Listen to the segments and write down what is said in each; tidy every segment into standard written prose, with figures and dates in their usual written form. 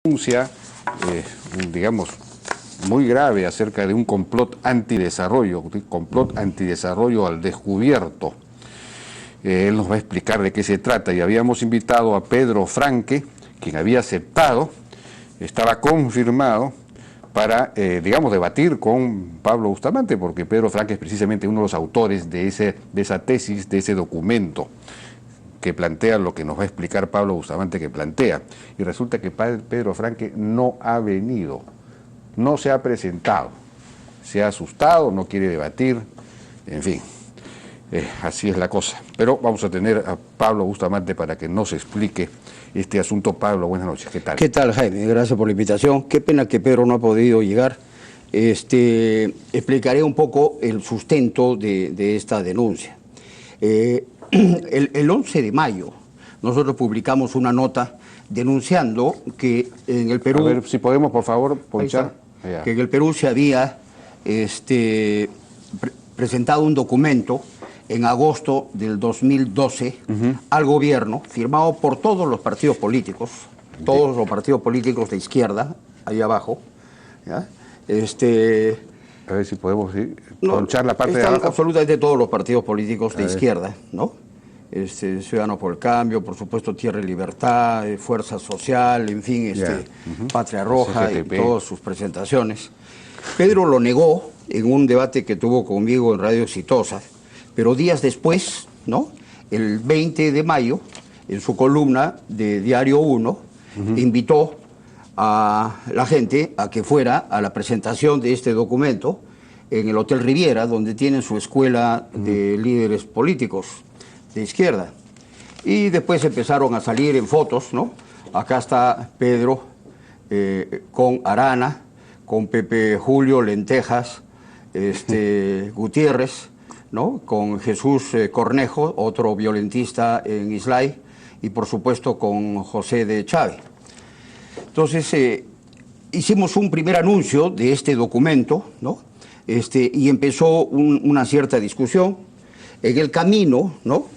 denuncia, digamos, muy grave acerca de un complot antidesarrollo al descubierto. Él nos va a explicar de qué se trata, y habíamos invitado a Pedro Franque, quien había aceptado, estaba confirmado, para, digamos, debatir con Pablo Bustamante, porque Pedro Franque es precisamente uno de los autores de esa tesis, de ese documento que plantea lo que nos va a explicar Pablo Bustamante que plantea. Y resulta que Pedro Franque no ha venido, no se ha presentado, se ha asustado, no quiere debatir, en fin, así es la cosa. Pero vamos a tener a Pablo Bustamante para que nos explique este asunto. Pablo, buenas noches, ¿qué tal? ¿Qué tal, Jaime? Gracias por la invitación. Qué pena que Pedro no ha podido llegar. Explicaré un poco el sustento de esta denuncia. El 11 de mayo nosotros publicamos una nota denunciando que en el Perú... A ver, si podemos, por favor, ponchar. Que en el Perú se había presentado un documento en agosto del 2012 al gobierno, firmado por todos los partidos políticos, todos los partidos políticos de izquierda, ahí abajo, ¿ya? A ver si podemos ponchar la parte de abajo. Absolutamente todos los partidos políticos de izquierda, ¿no? Ciudadanos por el Cambio, por supuesto Tierra y Libertad, Fuerza Social, en fin, Patria Roja y todas sus presentaciones. Pedro lo negó en un debate que tuvo conmigo en Radio Exitosa, pero días después, ¿no? El 20 de mayo, en su columna de Diario 1, invitó a la gente a que fuera a la presentación de este documento en el Hotel Riviera, donde tienen su escuela de líderes políticos de izquierda. Y después empezaron a salir en fotos, ¿no? Acá está Pedro con Arana, con Pepe Julio Lentejas, Gutiérrez, ¿no? Con Jesús Cornejo, otro violentista en Islay, y por supuesto con José de Chávez. Entonces, hicimos un primer anuncio de este documento, ¿no? Y empezó una cierta discusión. En el camino, ¿no?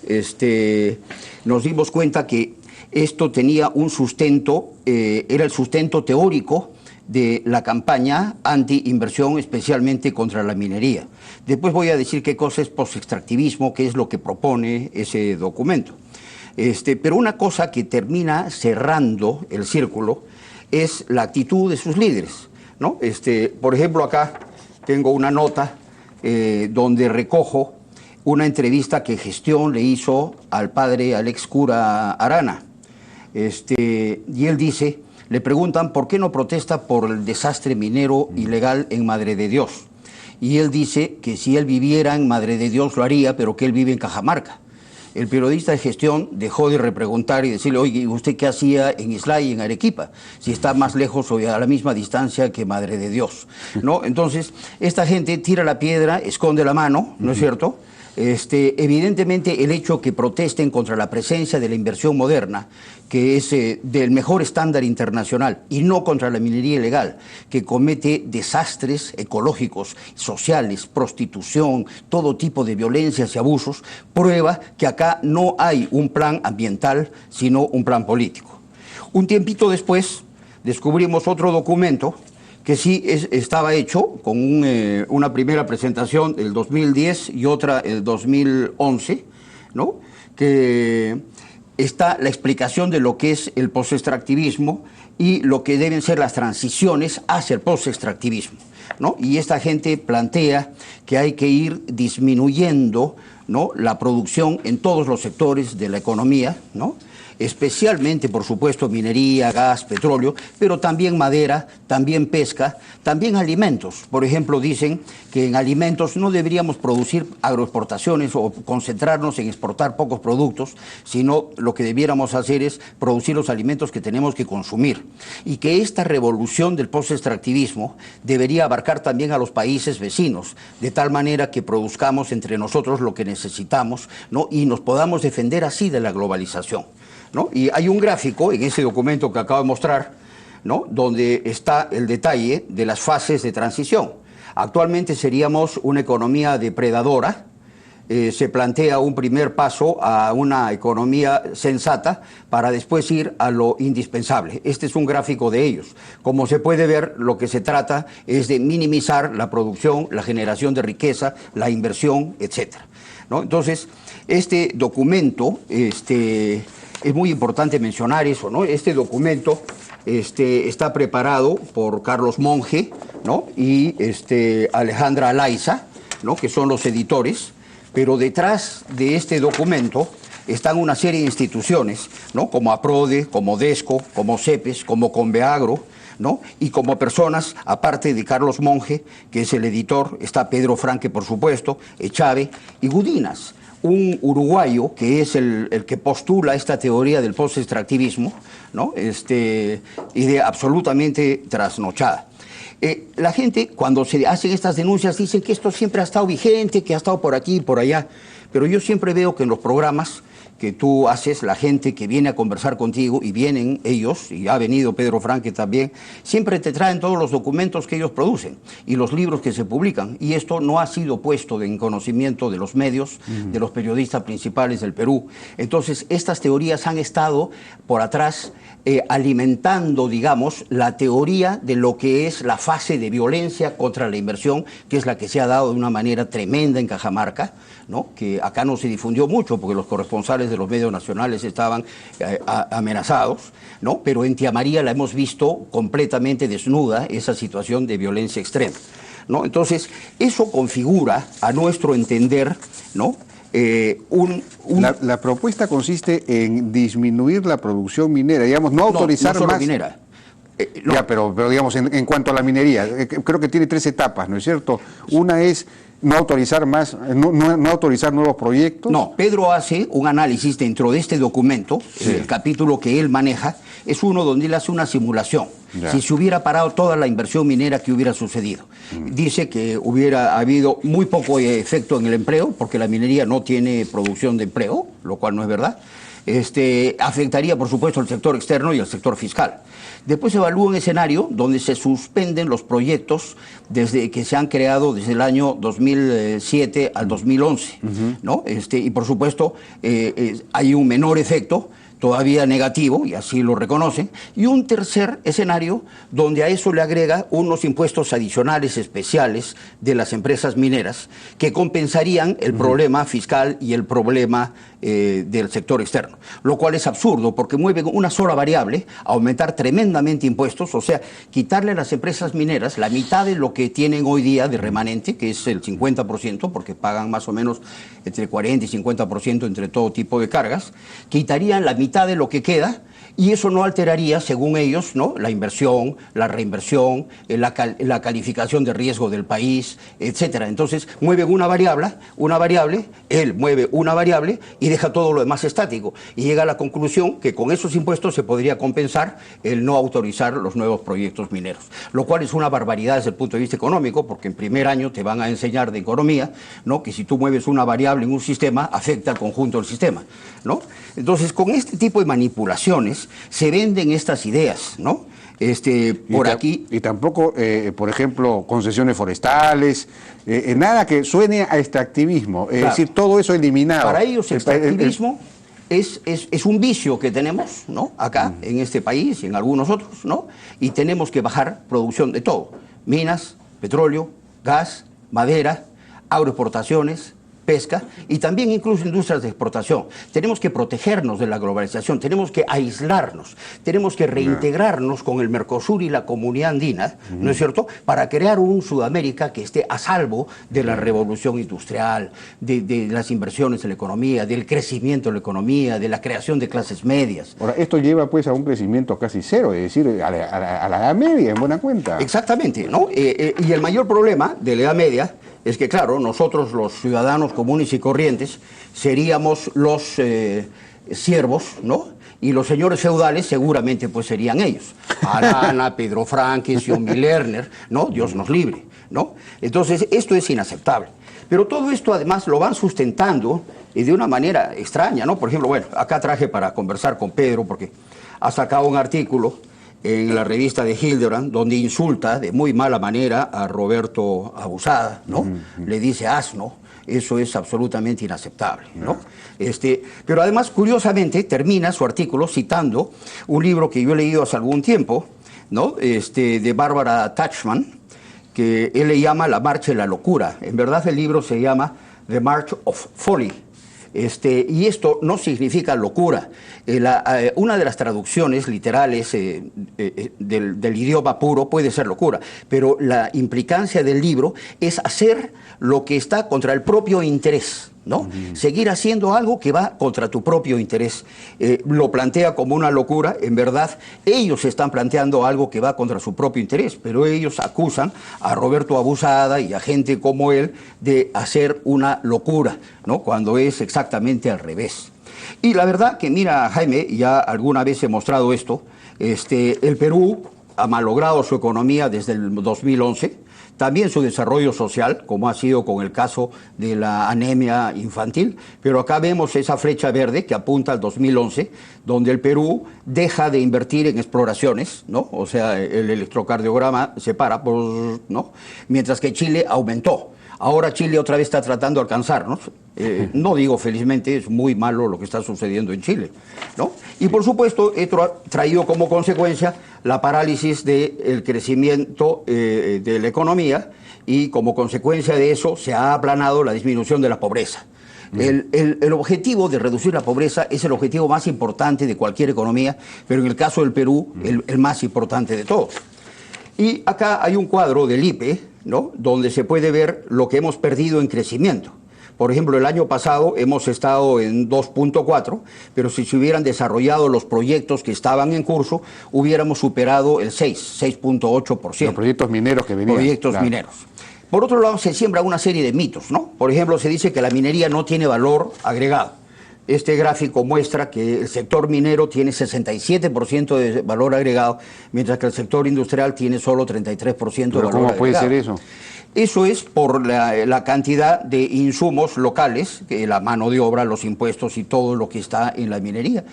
Nos dimos cuenta que esto tenía un sustento, era el sustento teórico de la campaña anti-inversión, especialmente contra la minería. Después voy a decir qué cosa es post-extractivismo, qué es lo que propone ese documento. Pero una cosa que termina cerrando el círculo es la actitud de sus líderes, ¿no? Por ejemplo, acá tengo una nota donde recojo una entrevista que Gestión le hizo al padre, al ex cura Arana. Y él dice, le preguntan por qué no protesta por el desastre minero ilegal en Madre de Dios. Y él dice que si él viviera en Madre de Dios lo haría, pero que él vive en Cajamarca. El periodista de Gestión dejó de repreguntar y decirle, oye, ¿usted qué hacía en Islay y en Arequipa? Si está más lejos o a la misma distancia que Madre de Dios, ¿no? Entonces, esta gente tira la piedra, esconde la mano, ¿no es cierto? Evidentemente el hecho que protesten contra la presencia de la inversión moderna, que es del mejor estándar internacional, y no contra la minería ilegal, que comete desastres ecológicos, sociales, prostitución, todo tipo de violencias y abusos, prueba que acá no hay un plan ambiental, sino un plan político. Un tiempito después descubrimos otro documento que sí estaba hecho con una primera presentación el 2010 y otra el 2011, ¿no? Que está la explicación de lo que es el post-extractivismo y lo que deben ser las transiciones hacia el post-extractivismo, ¿no? Y esta gente plantea que hay que ir disminuyendo, ¿no?, la producción en todos los sectores de la economía, ¿no?, especialmente, por supuesto, minería, gas, petróleo, pero también madera, también pesca, también alimentos. Por ejemplo, dicen que en alimentos no deberíamos producir agroexportaciones o concentrarnos en exportar pocos productos, sino lo que debiéramos hacer es producir los alimentos que tenemos que consumir. Y que esta revolución del post-extractivismo debería abarcar también a los países vecinos, de tal manera que produzcamos entre nosotros lo que necesitamos, ¿no?, y nos podamos defender así de la globalización, ¿no? Y hay un gráfico en ese documento que acabo de mostrar, ¿no?, donde está el detalle de las fases de transición. Actualmente seríamos una economía depredadora, se plantea un primer paso a una economía sensata para después ir a lo indispensable. Este es un gráfico de ellos. Como se puede ver, lo que se trata es de minimizar la producción, la generación de riqueza, la inversión, etcétera, ¿no? Entonces, este documento, es muy importante mencionar eso, ¿no? Este documento está preparado por Carlos Monge, ¿no? Y Alejandra Alaiza, ¿no? Que son los editores, pero detrás de este documento están una serie de instituciones, ¿no? Como APRODE, como DESCO, como CEPES, como Conveagro, ¿no? Y como personas, aparte de Carlos Monge, que es el editor, está Pedro Franque, por supuesto, Echave y Gudinas, un uruguayo que es el que postula esta teoría del post-extractivismo, ¿no? Idea absolutamente trasnochada. La gente, cuando se hacen estas denuncias, dicen que esto siempre ha estado vigente, que ha estado por aquí y por allá, pero yo siempre veo que en los programas que tú haces, la gente que viene a conversar contigo, y vienen ellos, y ha venido Pedro Franque también, siempre te traen todos los documentos que ellos producen y los libros que se publican, y esto no ha sido puesto en conocimiento de los medios, de los periodistas principales del Perú. Entonces, estas teorías han estado por atrás alimentando, digamos, la teoría de lo que es la fase de violencia contra la inversión, que es la que se ha dado de una manera tremenda en Cajamarca, ¿no? Que acá no se difundió mucho porque los corresponsales de los medios nacionales estaban amenazados, ¿no? Pero en Tía María la hemos visto completamente desnuda, esa situación de violencia extrema, ¿no? Entonces, eso configura, a nuestro entender, ¿no? La propuesta consiste en disminuir la producción minera, digamos, no autorizar no solo más minera. No. Ya, pero digamos, en cuanto a la minería, creo que tiene 3 etapas, ¿no es cierto? Una es no autorizar más, no autorizar nuevos proyectos. No, Pedro hace un análisis dentro de este documento, sí. El capítulo que él maneja, es uno donde él hace una simulación. Ya. Si se hubiera parado toda la inversión minera, ¿qué hubiera sucedido? Dice que hubiera habido muy poco efecto en el empleo, porque la minería no tiene producción de empleo, lo cual no es verdad. Afectaría, por supuesto, al sector externo y al sector fiscal. Después se evalúa un escenario donde se suspenden los proyectos desde que se han creado desde el año 2007 al 2011, ¿no? Y por supuesto hay un menor efecto, todavía negativo, y así lo reconocen, y un tercer escenario donde a eso le agrega unos impuestos adicionales especiales de las empresas mineras que compensarían el problema fiscal y el problema del sector externo, lo cual es absurdo porque mueven una sola variable, aumentar tremendamente impuestos, o sea, quitarle a las empresas mineras la mitad de lo que tienen hoy día de remanente, que es el 50%, porque pagan más o menos entre 40 y 50% entre todo tipo de cargas, quitarían la mitad de lo que queda, y eso no alteraría, según ellos, ¿no?, la inversión, la reinversión, la calificación de riesgo del país, etcétera. Entonces mueven una variable, él mueve una variable y deja todo lo demás estático, y llega a la conclusión que con esos impuestos se podría compensar el no autorizar los nuevos proyectos mineros, lo cual es una barbaridad desde el punto de vista económico, porque en primer año te van a enseñar de economía, ¿no?, que si tú mueves una variable en un sistema, afecta al conjunto del sistema, ¿no? Entonces, con este tipo de manipulaciones se venden estas ideas, ¿no? Por aquí... Y tampoco, por ejemplo, concesiones forestales, nada que suene a extractivismo, es decir, todo eso eliminado. Para ellos el extractivismo es un vicio que tenemos, ¿no?, acá, en este país y en algunos otros, ¿no? Y tenemos que bajar producción de todo: minas, petróleo, gas, madera, agroexportaciones, pesca, y también incluso industrias de exportación. Tenemos que protegernos de la globalización, tenemos que aislarnos, tenemos que reintegrarnos con el Mercosur y la Comunidad Andina, ¿no es cierto?, para crear un Sudamérica que esté a salvo de la revolución industrial, de las inversiones en la economía, del crecimiento de la economía, de la creación de clases medias. Ahora, esto lleva pues a un crecimiento casi cero, es decir, a la edad media, en buena cuenta. Exactamente, ¿no? Y el mayor problema de la edad media es que, claro, nosotros los ciudadanos comunes y corrientes seríamos los siervos, ¿no? Y los señores feudales seguramente pues serían ellos. Arana, Pedro Franque, Xiombi Lerner, ¿no? Dios nos libre, ¿no? Entonces, esto es inaceptable. Pero todo esto además lo van sustentando de una manera extraña, ¿no? Por ejemplo, bueno, acá traje para conversar con Pedro porque ha sacado un artículo en la revista de Hildebrand, donde insulta de muy mala manera a Roberto Abusada, ¿no? Le dice asno, Eso es absolutamente inaceptable, ¿no? Pero además, curiosamente, termina su artículo citando un libro que yo he leído hace algún tiempo, ¿no? De Barbara Tuchman, que él le llama La Marcha de la Locura. En verdad el libro se llama The March of Folly. Y esto no significa locura. Una de las traducciones literales del idioma puro puede ser locura, pero la implicancia del libro es hacer lo que está contra el propio interés, ¿no? Seguir haciendo algo que va contra tu propio interés. Lo plantea como una locura. En verdad, ellos están planteando algo que va contra su propio interés, pero ellos acusan a Roberto Abusada y a gente como él de hacer una locura, ¿no? Cuando es exactamente al revés. Y la verdad que, mira, Jaime, ya alguna vez he mostrado esto, el Perú ha malogrado su economía desde el 2011, también su desarrollo social, como ha sido con el caso de la anemia infantil, pero acá vemos esa flecha verde que apunta al 2011, donde el Perú deja de invertir en exploraciones, ¿no? O sea, el electrocardiograma se para, ¿no? Mientras que Chile aumentó. Ahora Chile otra vez está tratando de alcanzarnos. No digo felizmente, es muy malo lo que está sucediendo en Chile, ¿no? Y por supuesto, esto ha traído como consecuencia la parálisis del crecimiento de la economía, y como consecuencia de eso se ha aplanado la disminución de la pobreza. El objetivo de reducir la pobreza es el objetivo más importante de cualquier economía, pero en el caso del Perú, el más importante de todos. Y acá hay un cuadro del IPE, ¿no? Donde se puede ver lo que hemos perdido en crecimiento. Por ejemplo, el año pasado hemos estado en 2.4, pero si se hubieran desarrollado los proyectos que estaban en curso, hubiéramos superado el 6.8%. Los proyectos mineros que venían. Proyectos mineros. Por otro lado, se siembra una serie de mitos, ¿no? Por ejemplo, se dice que la minería no tiene valor agregado. Este gráfico muestra que el sector minero tiene 67% de valor agregado, mientras que el sector industrial tiene solo 33% de valor agregado. ¿Cómo puede ser eso? Eso es por la cantidad de insumos locales, que la mano de obra, los impuestos y todo lo que está en la minería.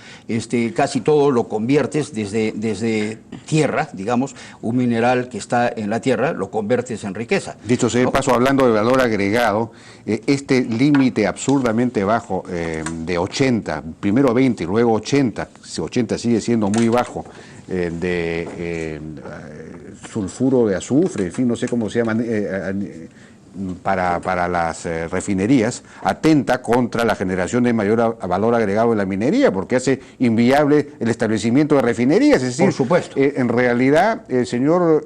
Casi todo lo conviertes desde tierra, digamos, un mineral que está en la tierra, lo conviertes en riqueza. Dicho sea de paso, hablando de valor agregado, este límite absurdamente bajo de 80, primero 20 y luego 80, si 80 sigue siendo muy bajo, sulfuro de azufre, en fin, no sé cómo se llaman, para las refinerías, atenta contra la generación de mayor valor agregado en la minería, porque hace inviable el establecimiento de refinerías. Es decir, por supuesto. En realidad, el señor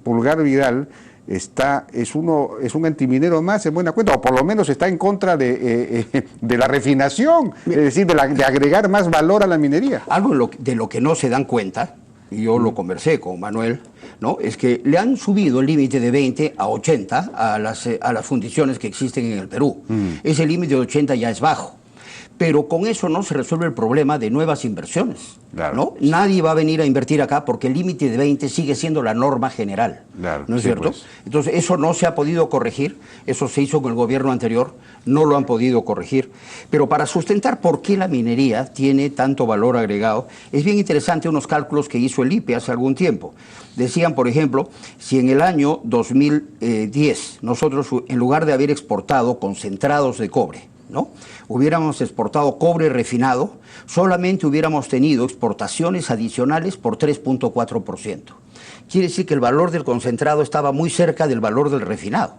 Pulgar Vidal es un antiminero más en buena cuenta, o por lo menos está en contra de la refinación, es decir, de agregar más valor a la minería. Algo de lo que no se dan cuenta, y yo lo conversé con Manuel, ¿no? Es que le han subido el límite de 20 a 80 a las fundiciones que existen en el Perú. Ese límite de 80 ya es bajo. Pero con eso no se resuelve el problema de nuevas inversiones, claro, ¿no? Nadie va a venir a invertir acá porque el límite de 20 sigue siendo la norma general, claro, ¿no es cierto? Pues. Entonces, eso no se ha podido corregir, eso se hizo con el gobierno anterior, no lo han podido corregir. Pero para sustentar por qué la minería tiene tanto valor agregado, es bien interesante unos cálculos que hizo el IPE hace algún tiempo. Decían, por ejemplo, si en el año 2010 nosotros, en lugar de haber exportado concentrados de cobre, ¿no?, hubiéramos exportado cobre refinado, solamente hubiéramos tenido exportaciones adicionales por 3.4%. Quiere decir que el valor del concentrado estaba muy cerca del valor del refinado.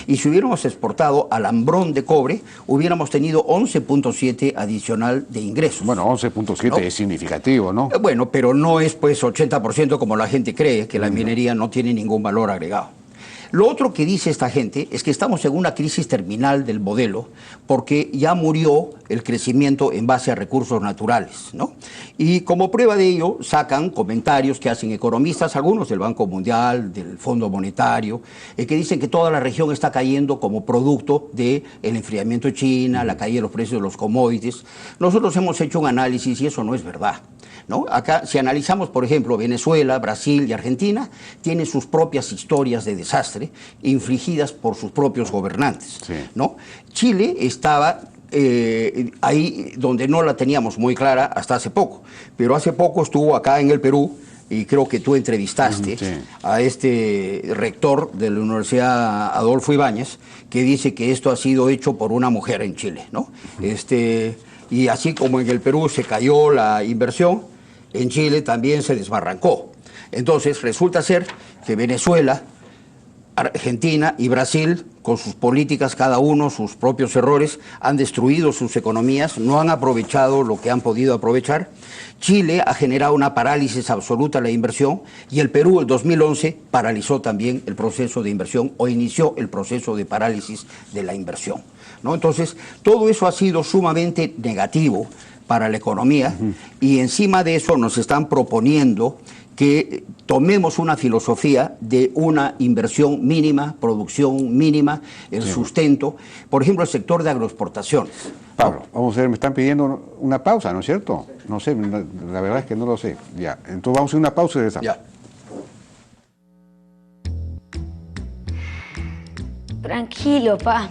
Y si hubiéramos exportado alambrón de cobre, hubiéramos tenido 11.7 adicional de ingresos. Bueno, 11.7 ¿no? Es significativo, ¿no? Bueno, pero no es pues 80% como la gente cree, que la minería no tiene ningún valor agregado. Lo otro que dice esta gente es que estamos en una crisis terminal del modelo porque ya murió el crecimiento en base a recursos naturales, ¿no? Y como prueba de ello sacan comentarios que hacen economistas, algunos del Banco Mundial, del Fondo Monetario, que dicen que toda la región está cayendo como producto del enfriamiento de China, la caída de los precios de los commodities. Nosotros hemos hecho un análisis y eso no es verdad, ¿no? Acá, si analizamos, por ejemplo, Venezuela, Brasil y Argentina, tienen sus propias historias de desastre infligidas por sus propios gobernantes, sí, ¿no? Chile estaba ahí donde no la teníamos muy clara hasta hace poco, pero hace poco estuvo acá en el Perú y creo que tú entrevistaste Sí. a este rector de la Universidad Adolfo Ibáñez, que dice que esto ha sido hecho por una mujer en Chile, ¿no? Y así como en el Perú se cayó la inversión, en Chile también se desbarrancó. Entonces resulta ser que Venezuela, Argentina y Brasil, con sus políticas, cada uno sus propios errores, han destruido sus economías, no han aprovechado lo que han podido aprovechar. Chile ha generado una parálisis absoluta de la inversión y el Perú, en 2011, paralizó también el proceso de inversión o inició el proceso de parálisis de la inversión, ¿no? Entonces, todo eso ha sido sumamente negativo para la economía y encima de eso nos están proponiendo que tomemos una filosofía de una inversión mínima, producción mínima, el sustento, por ejemplo, el sector de agroexportaciones. Pablo, vamos a ver, me están pidiendo una pausa, ¿no es cierto? No sé, la verdad es que no lo sé. Ya, entonces vamos a hacer una pausa y regresamos. Ya. Tranquilo, pa.